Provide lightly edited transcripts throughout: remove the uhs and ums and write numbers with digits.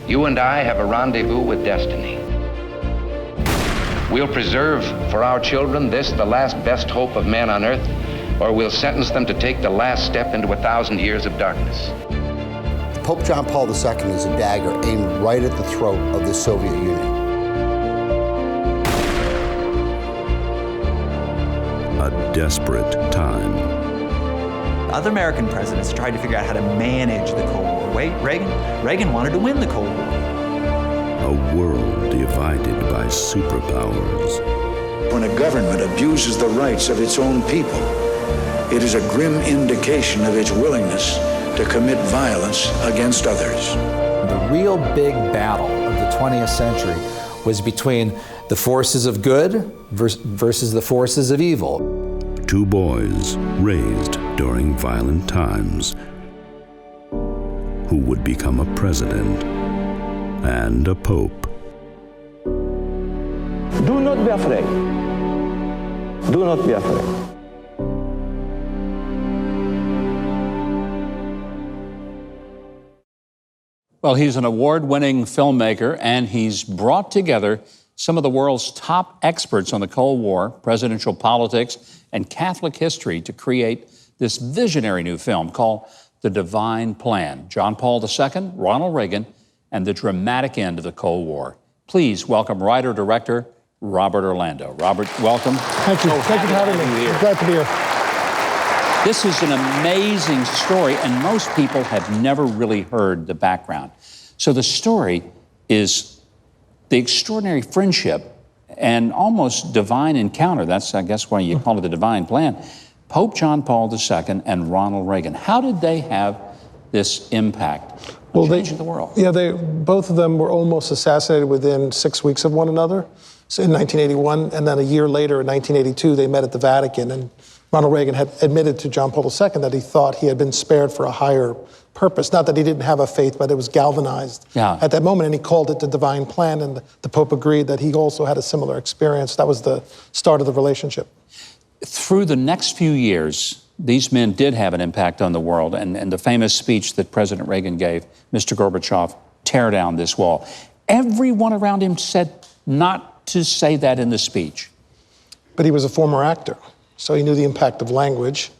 You and I have a rendezvous with destiny. We'll preserve for our children this, the last best hope of man on earth, or we'll sentence them to take the last step into 1,000 years of darkness. Pope John Paul II is a dagger aimed right at the throat of the Soviet Union. A desperate time. Other American presidents tried to figure out how to manage the Cold War. Reagan wanted to win the Cold War. A world divided by superpowers. When a government abuses the rights of its own people, it is a grim indication of its willingness to commit violence against others. The real big battle of the 20th century was between the forces of good versus the forces of evil. Two boys raised during violent times who would become a president and a pope. Do not be afraid. Do not be afraid. Well, he's an award-winning filmmaker, and he's brought together some of the world's top experts on the Cold War, presidential politics, and Catholic history to create this visionary new film called The Divine Plan. John Paul II, Ronald Reagan, and the dramatic end of the Cold War. Please welcome writer-director Robert Orlando. Robert, welcome. Thank you. Thank you for having me. I'm glad to be here. This is an amazing story, and most people have never really heard the background. So the story is the extraordinary friendship and almost divine encounter. That's, I guess, why you call it the divine plan. Pope John Paul II and Ronald Reagan. How did they have this impact on changing the world? Yeah, both of them were almost assassinated within 6 weeks of one another. So in 1981, and then a year later, in 1982, they met at the Vatican, and Ronald Reagan had admitted to John Paul II that he thought he had been spared for a higher purpose. Not that he didn't have a faith, but it was galvanized at that moment, and he called it the divine plan, and the Pope agreed that he also had a similar experience. That was the start of the relationship. Through the next few years, these men did have an impact on the world, and the famous speech that President Reagan gave, Mr. Gorbachev, tear down this wall. Everyone around him said not to say that in the speech. But he was a former actor, so he knew the impact of language.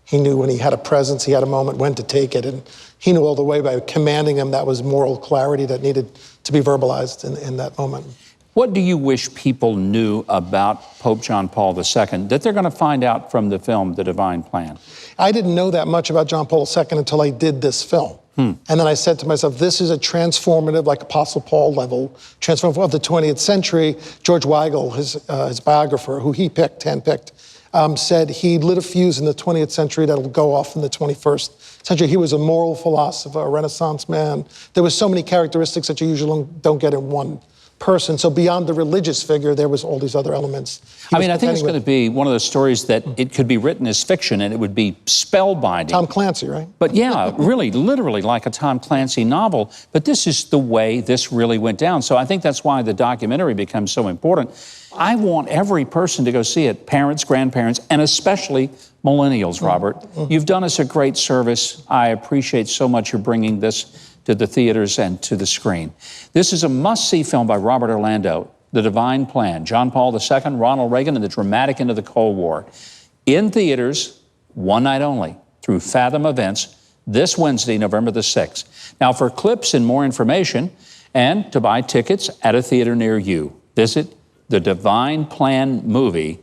He knew when he had a presence, he had a moment when to take it, and he knew all the way by commanding them that was moral clarity that needed to be verbalized in that moment. What do you wish people knew about Pope John Paul II that they're going to find out from the film, The Divine Plan? I didn't know that much about John Paul II until I did this film. And then I said to myself, this is a transformative, like Apostle Paul level, transformative of the 20th century. George Weigel, his biographer, who he handpicked, said he lit a fuse in the 20th century that'll go off in the 21st century. He was a moral philosopher, a Renaissance man. There was so many characteristics that you usually don't get in one person. So beyond the religious figure, there was all these other elements. I mean, I think it's going to be one of those stories that it could be written as fiction and it would be spellbinding. Tom Clancy, right? But yeah, really, literally like a Tom Clancy novel. But this is the way this really went down. So I think that's why the documentary becomes so important. I want every person to go see it, parents, grandparents, and especially millennials, Robert. You've done us a great service. I appreciate so much you're bringing this to the theaters and to the screen. This is a must-see film by Robert Orlando, The Divine Plan, John Paul II, Ronald Reagan, and the dramatic end of the Cold War. In theaters, one night only, through Fathom Events, this Wednesday, November the 6th. Now, for clips and more information, and to buy tickets at a theater near you, visit thedivineplanmovie.com.